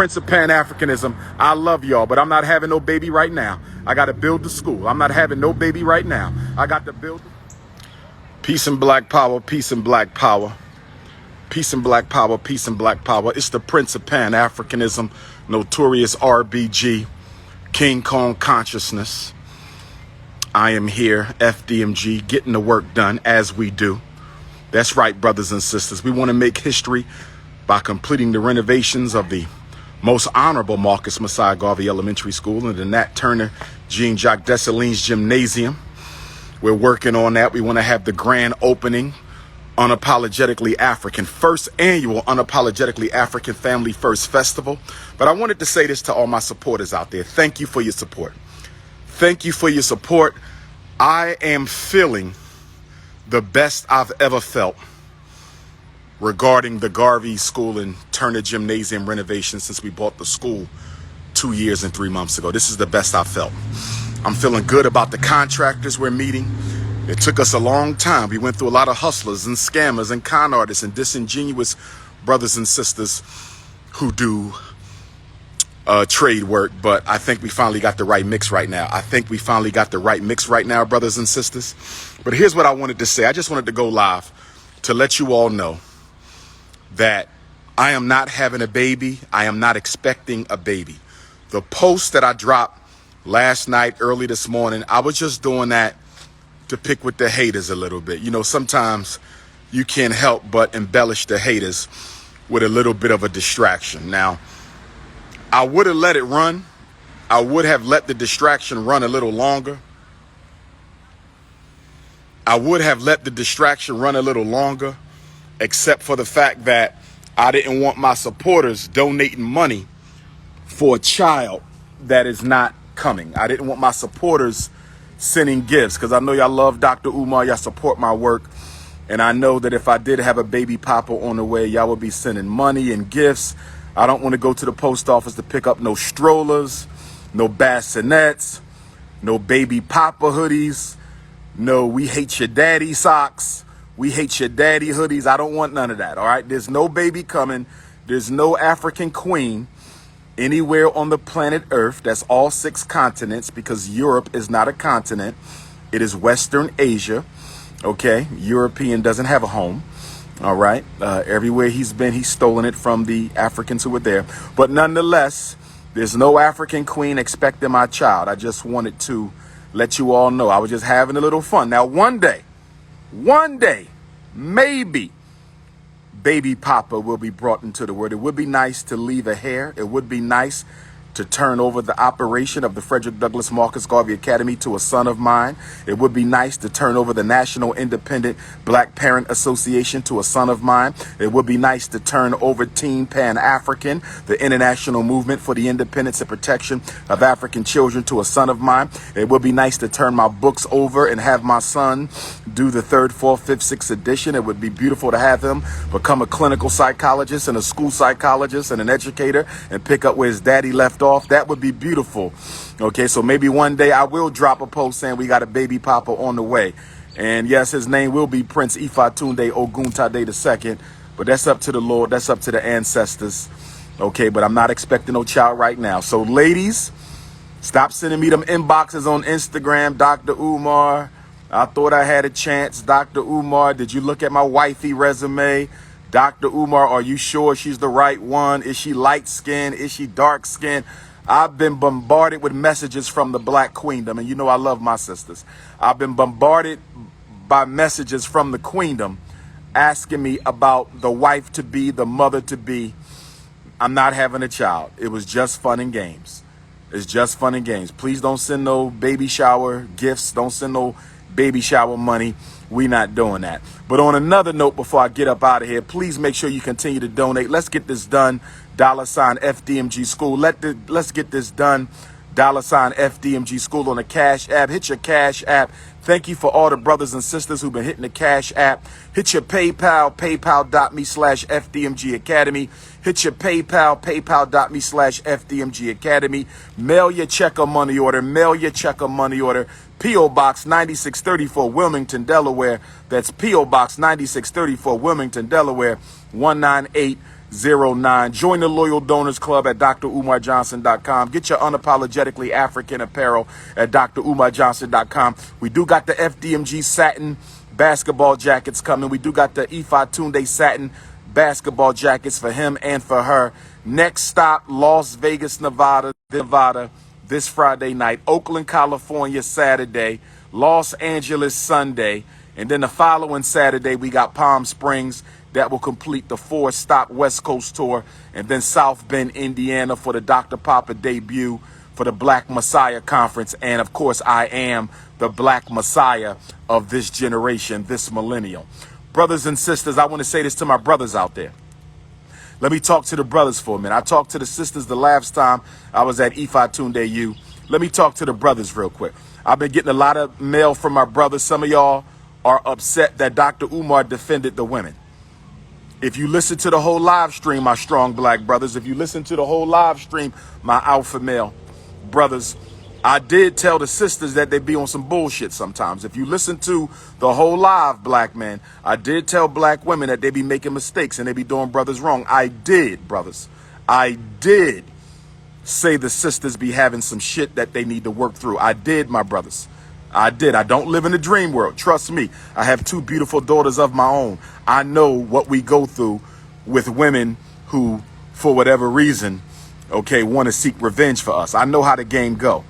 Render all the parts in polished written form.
Prince of Pan-Africanism. I love y'all, but I'm not having no baby right now. I got to build the school. I'm not having no baby right now. I got to build. Peace and black power, peace and black power. Peace and black power, peace and black power. It's the Prince of Pan-Africanism, notorious RBG, King Kong consciousness. I am here, FDMG, getting the work done as we do. That's right, brothers and sisters. We want to make history by completing the renovations of the most honorable Marcus Messiah Garvey Elementary School and the Nat Turner Jean-Jacques Dessalines Gymnasium. We're working on that. We want to have the grand opening, Unapologetically African, first annual Unapologetically African Family First Festival. But I wanted to say this to all my supporters out there. Thank you for your support. Thank you for your support. I am feeling the best I've ever felt regarding the Garvey School and Turner Gymnasium renovation since we bought the school 2 years and 3 months ago. This is the best I've felt. I'm feeling good about the contractors we're meeting. It took us a long time. We went through a lot of hustlers and scammers and con artists and disingenuous brothers and sisters who do trade work, but I think we finally got the right mix right now. Brothers and sisters. But here's what I wanted to say. I just wanted to go live to let you all know that I am not having a baby. I am not expecting a baby. The post that I dropped last night, early this morning, I was just doing that to pick with the haters a little bit. You know, sometimes you can't help but embellish the haters with a little bit of a distraction. Now, I would have let it run. I would have let the distraction run a little longer. Except for the fact that I didn't want my supporters donating money for a child that is not coming. I didn't want my supporters sending gifts because I know y'all love Dr. Umar. Y'all support my work. And I know that if I did have a baby papa on the way, y'all would be sending money and gifts. I don't want to go to the post office to pick up no strollers, no bassinets, no baby papa hoodies, no we hate your daddy socks. We hate your daddy hoodies. I don't want none of that, all right? There's no baby coming. There's no African queen anywhere on the planet Earth. That's all 6 continents because Europe is not a continent. It is Western Asia, okay? European doesn't have a home, all right? Everywhere he's been, he's stolen it from the Africans who were there. But nonetheless, there's no African queen expecting my child. I just wanted to let you all know. I was just having a little fun. Now, one day, maybe baby papa will be brought into the world. It would be nice to leave a hair. It would be nice to turn over the operation of the Frederick Douglass Marcus Garvey Academy to a son of mine. It would be nice to turn over the National Independent Black Parent Association to a son of mine. It would be nice to turn over Team Pan-African, the international movement for the independence and protection of African children, to a son of mine. It would be nice to turn my books over and have my son do the 3rd, 4th, 5th, 6th edition. It would be beautiful to have him become a clinical psychologist and a school psychologist and an educator and pick up where his daddy left off. That would be beautiful. Okay, so maybe one day I will drop a post saying we got a baby papa on the way. And yes, his name will be Prince Ifatunde Oguntade II. But that's up to the Lord. That's up to the ancestors. Okay, but I'm not expecting no child right now. So ladies, stop sending me them inboxes on Instagram. Dr. Umar, I thought I had a chance. Dr. Umar, did you look at my wifey resume? Dr. Umar, are you sure she's the right one? Is she light-skinned? Is she dark-skinned? I've been bombarded with messages from the Black Queendom, and you know I love my sisters. I've been bombarded by messages from the Queendom asking me about the wife-to-be, the mother-to-be. I'm not having a child. It was just fun and games. It's just fun and games. Please don't send no baby shower gifts. Don't send no baby shower money. We not doing that. But on another note, before I get up out of here, please make sure you continue to donate. Let's get this done. $FDMG School. Let's get this done. $FDMG School on the Cash App. Hit your Cash App. Thank you for all the brothers and sisters who've been hitting the Cash App. Hit your PayPal, paypal.me/FDMG Academy. Hit your PayPal, paypal.me/FDMG Academy. Mail your check or money order. P.O. Box 9634, Wilmington, Delaware. That's P.O. Box 9634, Wilmington, Delaware, 198 Join the Loyal Donors Club at drumarjohnson.com. Get your unapologetically African apparel at drumarjohnson.com. We do got the FDMG satin basketball jackets coming. We do got the Ifa Tunde satin basketball jackets for him and for her. Next stop, Las Vegas, Nevada, this Friday night. Oakland, California, Saturday. Los Angeles, Sunday. And then the following Saturday, we got Palm Springs. That will complete the 4-stop West Coast tour. And then South Bend, Indiana for the Dr. Papa debut for the Black Messiah Conference. And of course, I am the Black Messiah of this generation, this millennial. Brothers and sisters, I want to say this to my brothers out there. Let me talk to the brothers for a minute. I talked to the sisters the last time I was at Ifa Tunde U. Let me talk to the brothers real quick. I've been getting a lot of mail from my brothers. Some of y'all are upset that Dr. Umar defended the women. If you listen to the whole live stream, my strong black brothers, if you listen to the whole live stream, my alpha male brothers, I did tell the sisters that they be on some bullshit sometimes. If you listen to the whole live, black man, I did tell black women that they be making mistakes and they be doing brothers wrong. I did, brothers. I did say the sisters be having some shit that they need to work through. I did, my brothers. I did. I don't live in the dream world. Trust me. I have 2 beautiful daughters of my own. I know what we go through with women who, for whatever reason, okay, want to seek revenge for us. I know how the game go.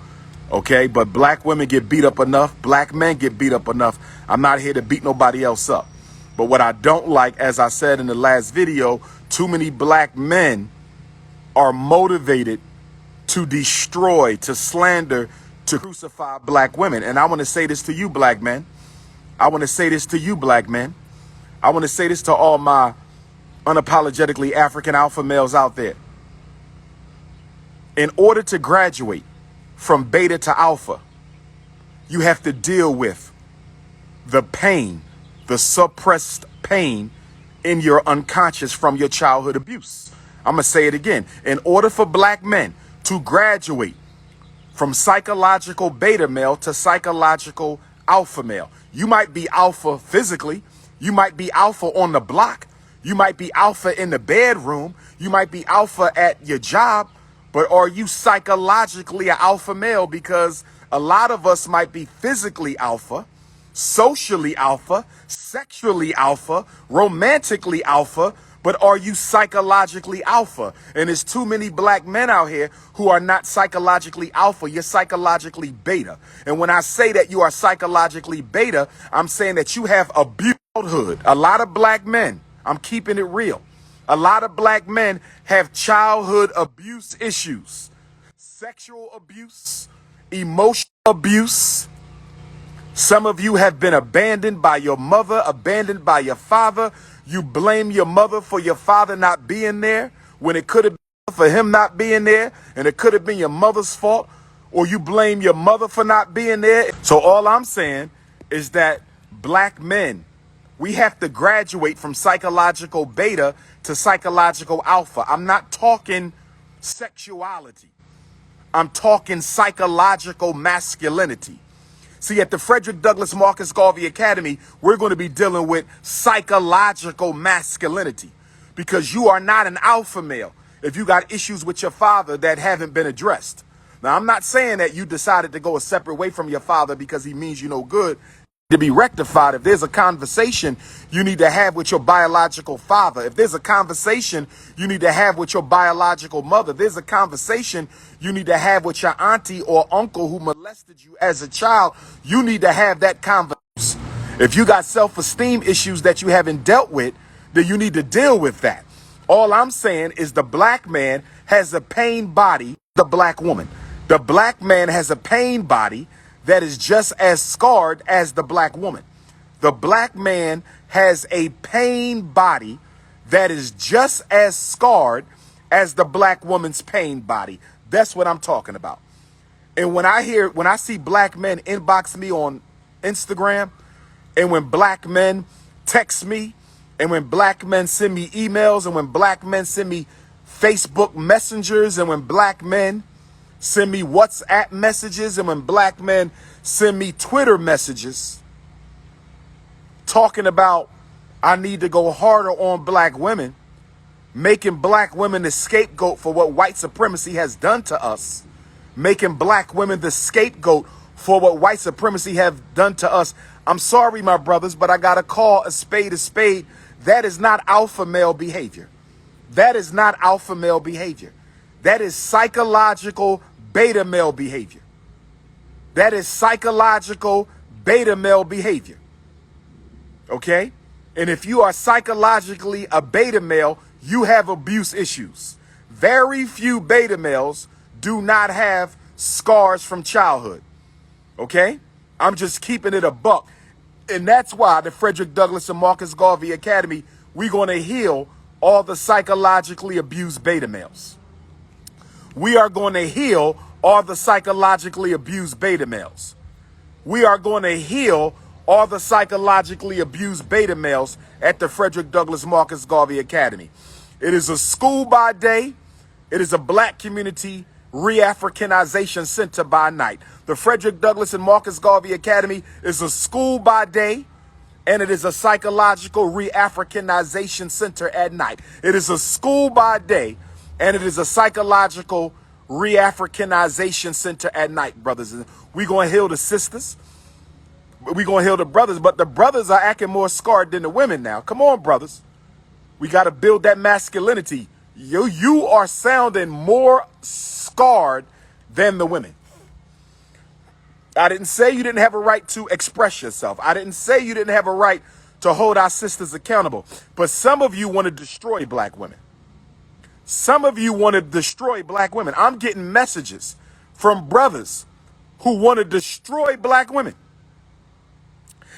Okay, but black women get beat up enough. Black men get beat up enough. I'm not here to beat nobody else up. But what I don't like, as I said in the last video, too many black men are motivated to destroy, to slander, to crucify black women. And I want to say this to you, black men. I want to say this to you, black men. I want to say this to all my unapologetically African alpha males out there. In order to graduate from beta to alpha, you have to deal with the pain, the suppressed pain in your unconscious from your childhood abuse. I'm going to say it again. In order for black men to graduate from psychological beta male to psychological alpha male, you might be alpha physically. You might be alpha on the block. You might be alpha in the bedroom. You might be alpha at your job. But are you psychologically an alpha male? Because a lot of us might be physically alpha, socially alpha, sexually alpha, romantically alpha, but are you psychologically alpha? And there's too many black men out here who are not psychologically alpha. You're psychologically beta. And when I say that you are psychologically beta, I'm saying that you have abused childhood. A lot of black men, I'm keeping it real. A lot of black men have childhood abuse issues, sexual abuse, emotional abuse. Some of you have been abandoned by your mother, abandoned by your father. You blame your mother for your father not being there when it could have been for him not being there, and it could have been your mother's fault, or you blame your mother for not being there. So all I'm saying is that black men, we have to graduate from psychological beta to psychological alpha. I'm not talking sexuality. I'm talking psychological masculinity. See, at the Frederick Douglass Marcus Garvey Academy, we're going to be dealing with psychological masculinity, because you are not an alpha male if you got issues with your father that haven't been addressed. Now, I'm not saying that you decided to go a separate way from your father because he means you no good. To be rectified, if there's a conversation you need to have with your biological father, if there's a conversation you need to have with your biological mother, there's a conversation you need to have with your auntie or uncle who molested you as a child, you need to have that conversation. If you got self-esteem issues that you haven't dealt with, then you need to deal with that. All I'm saying is the black man has a pain body, the black woman. The black man has a pain body that is just as scarred as the black woman. The black man has a pain body that is just as scarred as the black woman's pain body. That's what I'm talking about. And when I see black men inbox me on Instagram, and when black men text me, and when black men send me emails, and when black men send me Facebook messengers, and when black men send me WhatsApp messages, and when black men send me Twitter messages talking about I need to go harder on black women, making black women the scapegoat for what white supremacy has done to us, making black women the scapegoat for what white supremacy have done to us. I'm sorry, my brothers, but I got to call a spade a spade. That is not alpha male behavior. That is not alpha male behavior. That is psychological beta male behavior. That is psychological beta male behavior. Okay? And if you are psychologically a beta male, you have abuse issues. Very few beta males do not have scars from childhood. Okay? I'm just keeping it a buck. And that's why the Frederick Douglass and Marcus Garvey Academy, we're going to heal all the psychologically abused beta males. We are going to heal all the psychologically abused beta males. We are going to heal all the psychologically abused beta males at the Frederick Douglass Marcus Garvey Academy. It is a school by day. It is a black community re-Africanization center by night. The Frederick Douglass and Marcus Garvey Academy is a school by day, and it is a psychological re-Africanization center at night. It is a school by day, and it is a psychological re-Africanization center at night, brothers. We're going to heal the sisters. We're going to heal the brothers, but the brothers are acting more scarred than the women now. Come on, brothers. We got to build that masculinity. You are sounding more scarred than the women. I didn't say you didn't have a right to express yourself. I didn't say you didn't have a right to hold our sisters accountable. But some of you want to destroy black women. Some of you want to destroy black women. I'm getting messages from brothers who want to destroy black women.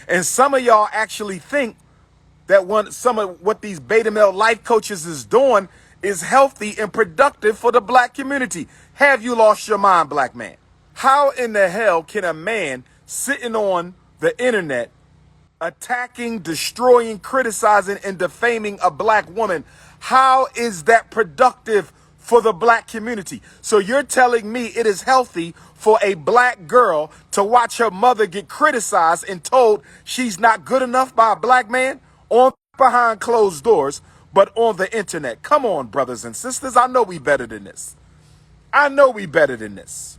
And some of y'all actually think that some of what these beta male life coaches is doing is healthy and productive for the black community. Have you lost your mind, black man? How in the hell can a man sitting on the internet attacking, destroying, criticizing, and defaming a black woman, how is that productive for the black community? So you're telling me it is healthy for a black girl to watch her mother get criticized and told she's not good enough by a black man on behind closed doors, but on the internet? Come on, brothers and sisters. I know we better than this. I know we better than this.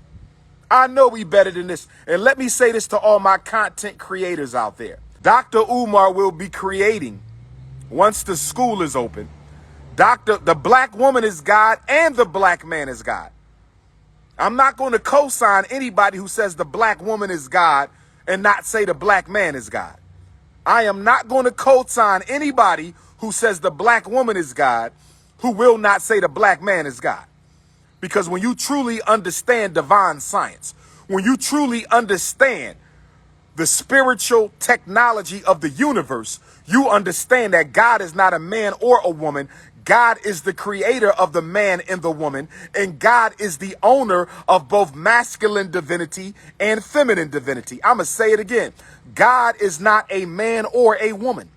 I know we better than this. And let me say this to all my content creators out there. Dr. Umar will be creating, once the school is open, the black woman is God and the black man is God. I'm not going to co-sign anybody who says the black woman is God and not say the black man is God. I am not going to co-sign anybody who says the black woman is God who will not say the black man is God. Because when you truly understand divine science, when you truly understand the spiritual technology of the universe, you understand that God is not a man or a woman. God is the creator of the man and the woman, and God is the owner of both masculine divinity and feminine divinity. I'm going to say it again. God is not a man or a woman.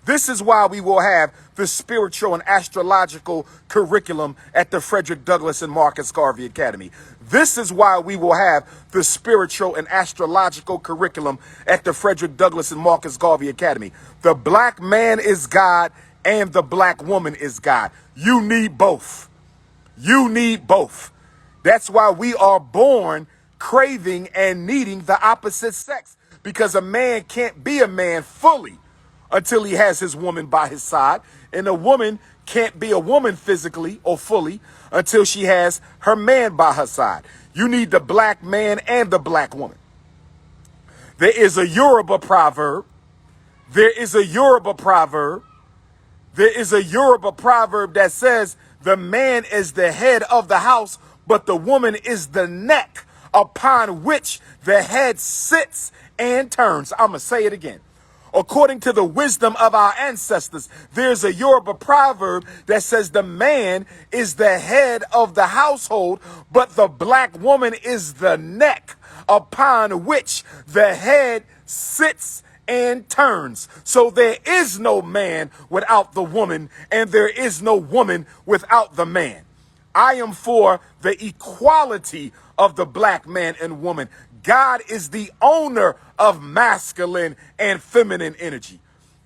This is why we will have the spiritual and astrological curriculum at the Frederick Douglass and Marcus Garvey Academy. This is why we will have the spiritual and astrological curriculum at the Frederick Douglass and Marcus Garvey Academy. The black man is God and the black woman is God. You need both. You need both. That's why we are born craving and needing the opposite sex, because a man can't be a man fully until he has his woman by his side, and a woman can't be a woman physically or fully until she has her man by her side. You need the black man and the black woman. There is a Yoruba proverb. There is a Yoruba proverb. There is a Yoruba proverb that says the man is the head of the house, but the woman is the neck upon which the head sits and turns. I'm going to say it again. According to the wisdom of our ancestors, there's a Yoruba proverb that says the man is the head of the household, but the black woman is the neck upon which the head sits and turns. So there is no man without the woman, and there is no woman without the man. I am for the equality of the black man and woman. God is the owner of masculine and feminine energy.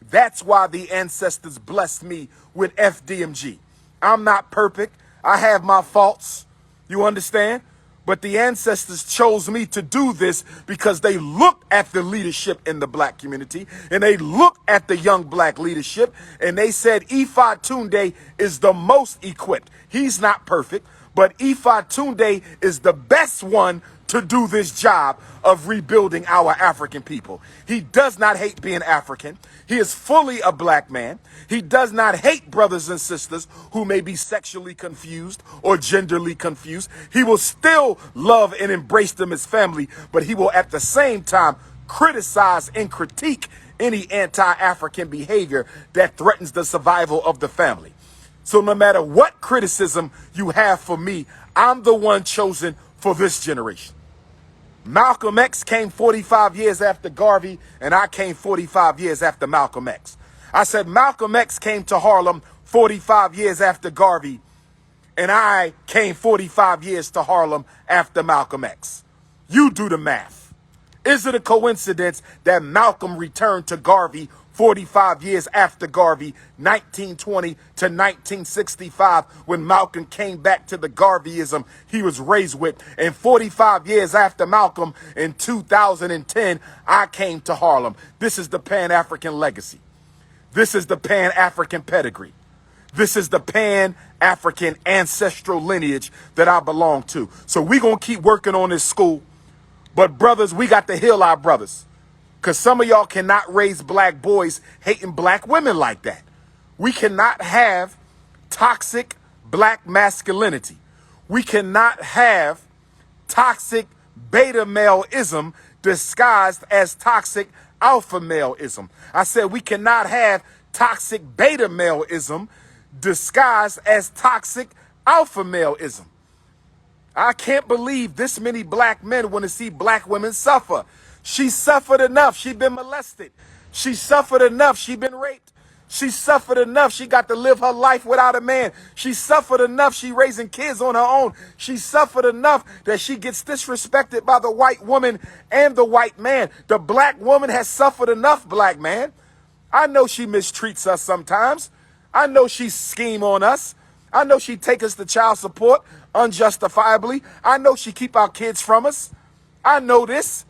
That's why the ancestors blessed me with FDMG. I'm not perfect. I have my faults. You understand? But the ancestors chose me to do this because they looked at the leadership in the black community and they looked at the young black leadership and they said Ifa Tunde is the most equipped. He's not perfect, but Ifa Tunde is the best one to do this job of rebuilding our African people. He does not hate being African. He is fully a black man. He does not hate brothers and sisters who may be sexually confused or genderly confused. He will still love and embrace them as family, but he will at the same time criticize and critique any anti-African behavior that threatens the survival of the family. So no matter what criticism you have for me, I'm the one chosen for this generation. Malcolm X came 45 years after Garvey, and I came 45 years after Malcolm X. I said Malcolm X came to Harlem 45 years after Garvey, and I came 45 years to Harlem after Malcolm X. You do the math. Is it a coincidence that Malcolm returned to Garvey 45 years after Garvey, 1920 to 1965, when Malcolm came back to the Garveyism he was raised with? And 45 years after Malcolm, in 2010, I came to Harlem. This is the Pan-African legacy. This is the Pan-African pedigree. This is the Pan-African ancestral lineage that I belong to. So we're going to keep working on this school. But brothers, we got to heal our brothers. Because some of y'all cannot raise black boys hating black women like that. We cannot have toxic black masculinity. We cannot have toxic beta male-ism disguised as toxic alpha male-ism. I said we cannot have toxic beta male-ism disguised as toxic alpha male-ism. I can't believe this many black men want to see black women suffer. She suffered enough. She been molested. She suffered enough. She been raped. She suffered enough. She got to live her life without a man. She suffered enough. She raising kids on her own. She suffered enough that she gets disrespected by the white woman and the white man. The black woman has suffered enough, black man. I know she mistreats us sometimes. I know she scheme on us. I know she take us to child support unjustifiably. I know she keep our kids from us. I know this.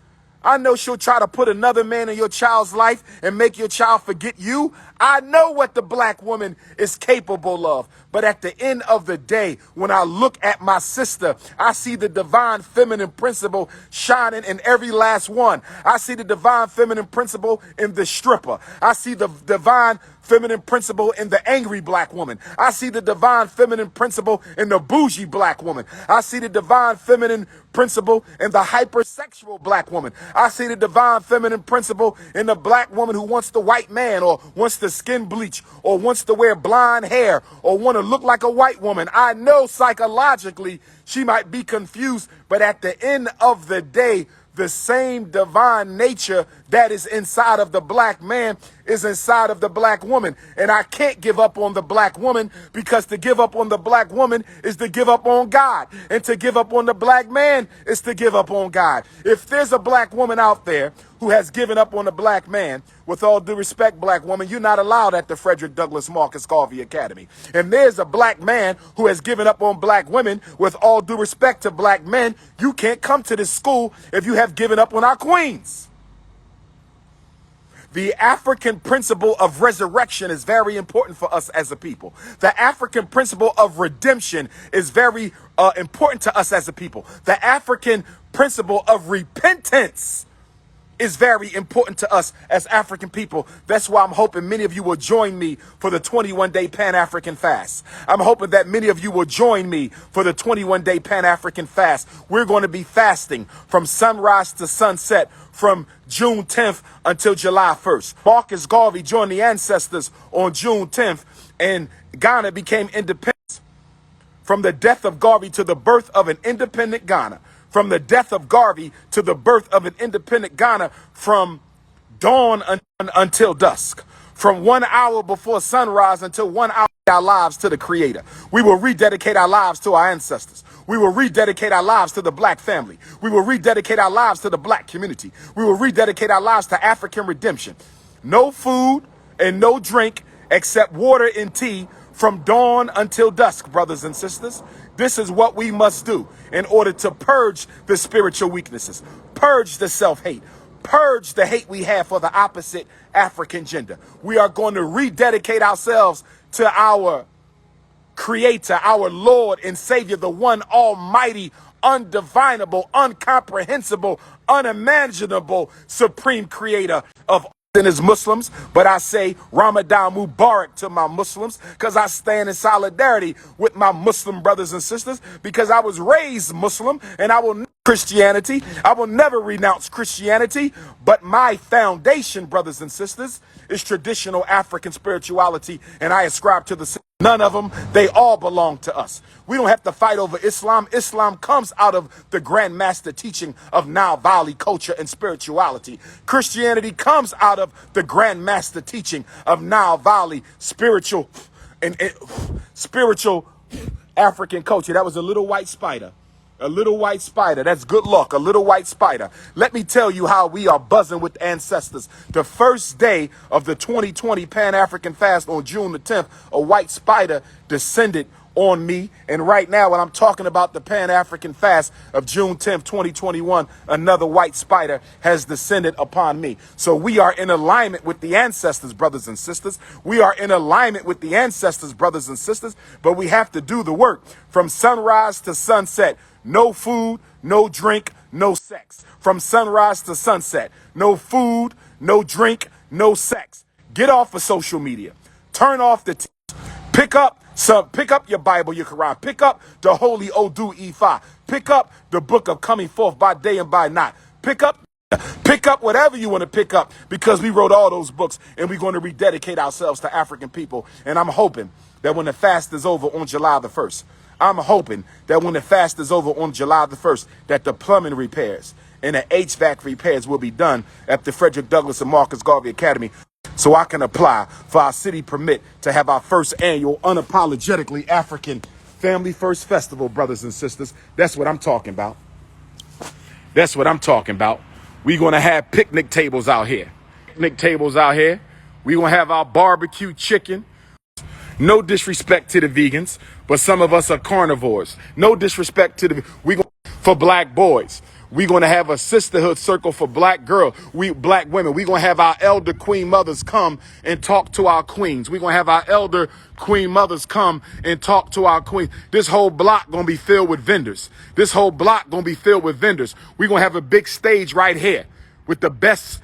I know she'll try to put another man in your child's life and make your child forget you. I know what the black woman is capable of. But at the end of the day, when I look at my sister, I see the divine feminine principle shining in every last one. I see the divine feminine principle in the stripper. I see the divine feminine principle in the angry black woman. I see the divine feminine principle in the bougie black woman. I see the divine feminine principle in the hypersexual black woman. I see the divine feminine principle in the black woman who wants the white man or wants the skin bleach or wants to wear blonde hair or want to look like a white woman. I know psychologically she might be confused, but at the end of the day, the same divine nature that is inside of the black man is inside of the black woman. And I can't give up on the black woman, because to give up on the black woman is to give up on God. And to give up on the black man is to give up on God. If there's a black woman out there who has given up on the black man, with all due respect, black woman, you're not allowed at the Frederick Douglass Marcus Garvey Academy. And there's a black man who has given up on black women, with all due respect to black men, you can't come to this school if you have given up on our queens. The African principle of resurrection is very important for us as a people. The African principle of redemption is very important to us as a people. The African principle of repentance is very important to us as African people. That's why I'm hoping many of you will join me for the 21-day Pan-African fast. I'm hoping that many of you will join me for the 21-day Pan-African fast. We're going to be fasting from sunrise to sunset from June 10th until July 1st. Marcus Garvey joined the ancestors on June 10th, and Ghana became independent. From the death of Garvey to the birth of an independent Ghana. From the death of Garvey to the birth of an independent Ghana, from dawn until dusk, from 1 hour before sunrise until 1 hour our lives to the Creator. We will rededicate our lives to our ancestors. We will rededicate our lives to the black family. We will rededicate our lives to the black community. We will rededicate our lives to African redemption. No food and no drink except water and tea from dawn until dusk, brothers and sisters. This is what we must do in order to purge the spiritual weaknesses, purge the self-hate, purge the hate we have for the opposite African gender. We are going to rededicate ourselves to our Creator, our Lord and Savior, the one almighty, undivinable, uncomprehensible, unimaginable, supreme creator of and as Muslims. But I say Ramadan Mubarak to my Muslims, because I stand in solidarity with my Muslim brothers and sisters, because I was raised Muslim and I will Christianity. I will never renounce Christianity, but my foundation, brothers and sisters, is traditional African spirituality, and I ascribe to the none of them. They all belong to us. We don't have to fight over Islam. Islam comes out of the Grand Master teaching of Nile Valley culture and spirituality. Christianity comes out of the Grand Master teaching of Nile Valley spiritual African culture. That was a little white spider. A little white spider. That's good luck. A little white spider. Let me tell you how we are buzzing with ancestors. The first day of the 2020 Pan-African fast on June the 10th, a white spider descended on me. And right now, when I'm talking about the Pan-African fast of June 10th, 2021, another white spider has descended upon me. So we are in alignment with the ancestors, brothers and sisters. We are in alignment with the ancestors, brothers and sisters. But we have to do the work from sunrise to sunset. No food, no drink, no sex. From sunrise to sunset. No food, no drink, no sex. Get off of social media. Turn off the pick up your Bible, your Quran. Pick up the Holy Odu Ifa. Pick up the book of Coming Forth by Day and by Night. Pick up whatever you want to pick up, because we wrote all those books and we're going to rededicate ourselves to African people. And I'm hoping that when the fast is over on July the 1st, I'm hoping that when the fast is over on July the 1st, that the plumbing repairs and the HVAC repairs will be done at the Frederick Douglass and Marcus Garvey Academy, so I can apply for our city permit to have our first annual unapologetically African Family First Festival, brothers and sisters. That's what I'm talking about. That's what I'm talking about. We're going to have picnic tables out here. Picnic tables out here. We're going to have our barbecue chicken. No disrespect to the vegans, but some of us are carnivores. No disrespect to for black boys. We're going to have a sisterhood circle for black girls, black women. We're going to have our elder queen mothers come and talk to our queens. We're going to have our elder queen mothers come and talk to our queens. This whole block going to be filled with vendors. This whole block going to be filled with vendors. We're going to have a big stage right here with the best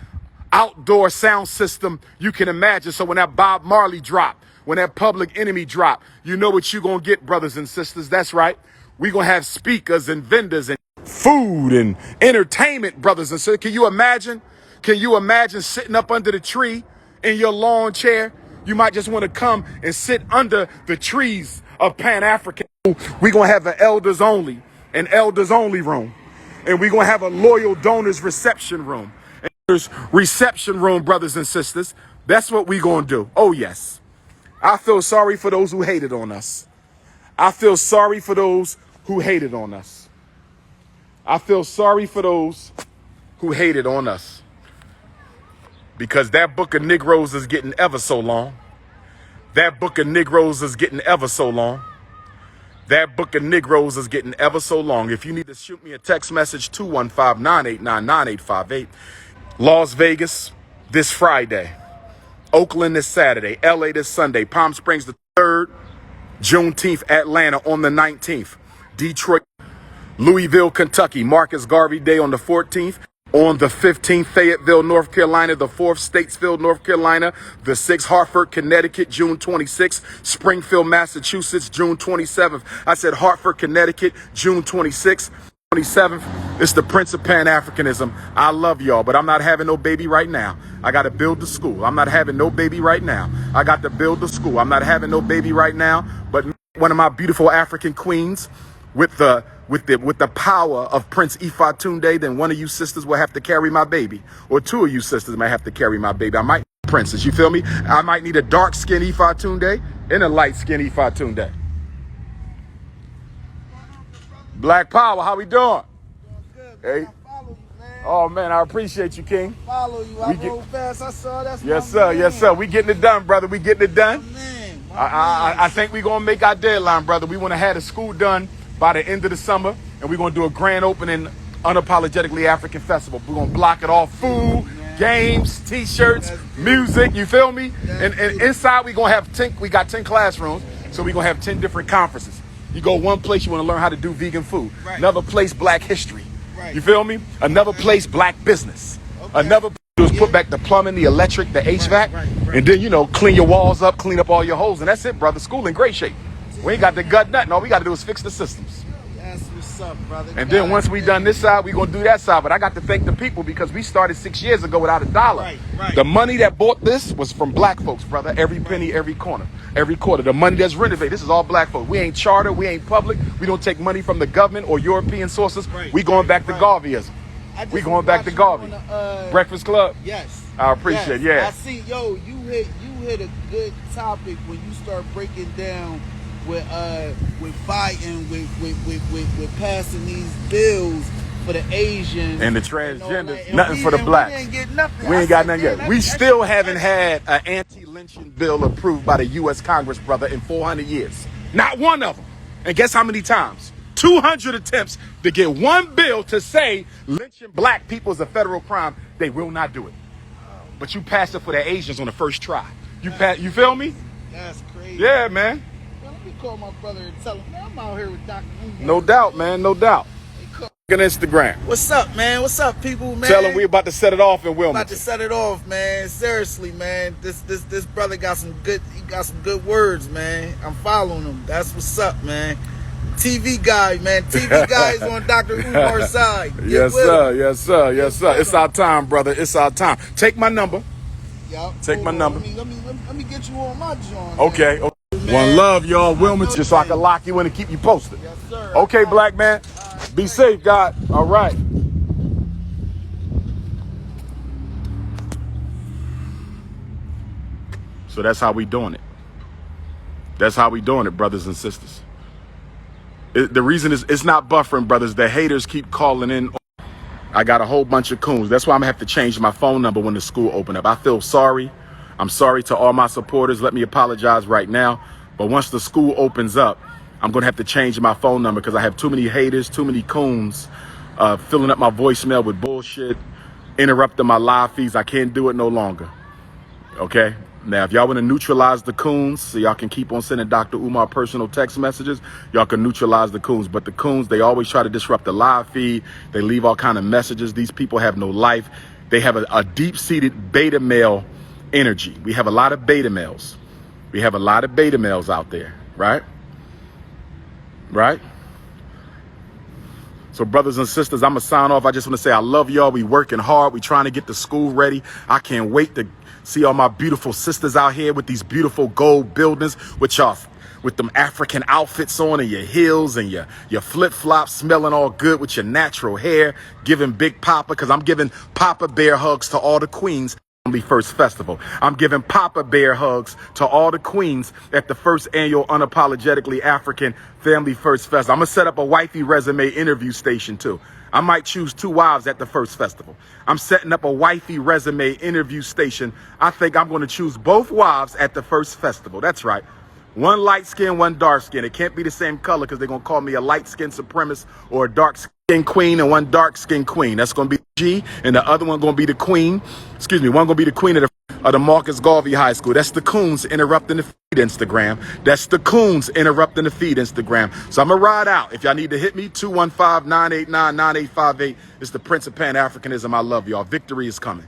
outdoor sound system you can imagine. So when that Bob Marley drop, when that Public Enemy drop, you know what you're going to get, brothers and sisters. That's right. We're going to have speakers and vendors and food and entertainment, brothers and sisters. Can you imagine? Can you imagine sitting up under the tree in your lawn chair? You might just want to come and sit under the trees of Pan-African. We're going to have an elders only room. And we're going to have a loyal donors reception room. And there's reception room, brothers and sisters. That's what we're going to do. Oh, yes. I feel sorry for those who hated on us. I feel sorry for those who hated on us. I feel sorry for those who hated on us. Because that book of Negroes is getting ever so long. That book of Negroes is getting ever so long. That book of Negroes is getting ever so long. If you need to shoot me a text message, 215-989-9858. Las Vegas this Friday. Oakland this Saturday, LA this Sunday, Palm Springs the 3rd, Juneteenth, Atlanta on the 19th, Detroit, Louisville, Kentucky, Marcus Garvey Day on the 14th, on the 15th, Fayetteville, North Carolina, the 4th, Statesville, North Carolina, the 6th, Hartford, Connecticut, June 26th, Springfield, Massachusetts, June 27th. I said Hartford, Connecticut, June 26th. 27th, it's the Prince of Pan-Africanism. I love y'all, but I'm not having no baby right now. I got to build the school. I'm not having no baby right now. I got to build the school. I'm not having no baby right now, but one of my beautiful African queens with the power of Prince Ifatunde, then one of you sisters will have to carry my baby, or two of you sisters might have to carry my baby. I might need a princess, you feel me? I might need a dark-skinned Ifatunde and a light-skinned Ifatunde. Black Power, how we doing? Good, Hey. I follow you, man. Oh man, I appreciate you, King. Follow you. I rode fast. I saw that's Yes, my sir. man. Yes, sir. We getting it done, brother. We getting it done. My man. I think we're going to make our deadline, brother. We want to have the school done by the end of the summer, and we're going to do a grand opening Unapologetically African Festival. We're going to block it off: food, games, T-shirts, music, you feel me? And inside we going to have we got 10 classrooms, so we're going to have 10 different conferences. You go one place, you want to learn how to do vegan food. Right. Another place, black history. Right. You feel me? Another place, black business. Another place is put back the plumbing, the electric, the HVAC, and then, you know, clean your walls up, clean up all your holes, and that's it, brother. School in great shape. We ain't got to gut nothing. All we got to do is fix the systems. That's what's up, brother. And then once we done this side, we gonna do that side. But I got to thank the people because we started 6 years ago without $1. Right. The money that bought this was from black folks, brother. Every penny, every corner, every quarter. The money that's renovated, this is all black folks. We ain't charter, we ain't public. We don't take money from the government or European sources. We going back to Garveyism. We going back to Garvey. Breakfast Club. Yes. I appreciate. Yeah. I see. Yo, you hit a good topic when you start breaking down with fighting with passing these bills for the Asians and the transgenders, and nothing for the blacks. We ain't get nothing. We ain't got nothing yet. We still haven't had an anti-lynching bill approved by the U.S. Congress, brother, in 400 years. Not one of them. And guess how many times? 200 attempts to get one bill to say lynching black people is a federal crime. They will not do it. But you passed it for the Asians on the first try. You feel me? That's crazy. Yeah, man. Let me call my brother and tell him, man, I'm out here with Dr. Umar. No doubt, man. No doubt. On Instagram. What's up, man? What's up, people, man? Tell him we about to set it off in Wilmington. About to set it off, man. Seriously, man. This brother got some good words, man. I'm following him. That's what's up, man. TV guy, man. TV guy is on Dr. Umar's side. Yes, sir. Yes, sir. Yes, sir. It's our time, brother. It's our time. Take my number. Yep. Take my number. Let me get you on my joint. Okay. One love, y'all. Wilmington, just so I can lock you in and keep you posted. Yes, sir. Okay, black man. Be safe, God. All right. So that's how we doing it. That's how we doing it, brothers and sisters. The reason is it's not buffering, brothers. The haters keep calling in. I got a whole bunch of coons. That's why I'm gonna have to change my phone number when the school open up. I feel sorry. I'm sorry to all my supporters. Let me apologize right now. But once the school opens up, I'm gonna have to change my phone number because I have too many haters, too many coons filling up my voicemail with bullshit, interrupting my live feeds. I can't do it no longer. Okay? Now, if y'all want to neutralize the coons so y'all can keep on sending Dr. Umar personal text messages, y'all can neutralize the coons. But the coons, they always try to disrupt the live feed. They leave all kind of messages. These people have no life. They have a deep-seated beta male energy. We have a lot of beta males. We have a lot of beta males out there, right? Right? So brothers and sisters, I'm going to sign off. I just want to say I love y'all. We working hard. We trying to get the school ready. I can't wait to see all my beautiful sisters out here with these beautiful gold buildings with y'all, with them African outfits on and your heels and your flip-flops, smelling all good with your natural hair, giving Big Papa, because I'm giving Papa Bear hugs to all the queens. Family First Festival. I'm giving Papa Bear hugs to all the queens at the first annual Unapologetically African Family First Festival. I'm going to set up a wifey resume interview station too. I might choose 2 wives at the first festival. I'm setting up a wifey resume interview station. I think I'm going to choose both wives at the first festival. That's right. One light skin, one dark skin. It can't be the same color because they're going to call me a light skin supremacist or a dark skin queen and one dark skin queen. That's going to be G, and the other one going to be the queen. Excuse me, one going to be the queen of the Marcus Garvey High School. That's the coons interrupting the feed Instagram. That's the coons interrupting the feed Instagram. So I'm going to ride out. If y'all need to hit me, 215-989-9858. It's the Prince of Pan-Africanism. I love y'all. Victory is coming.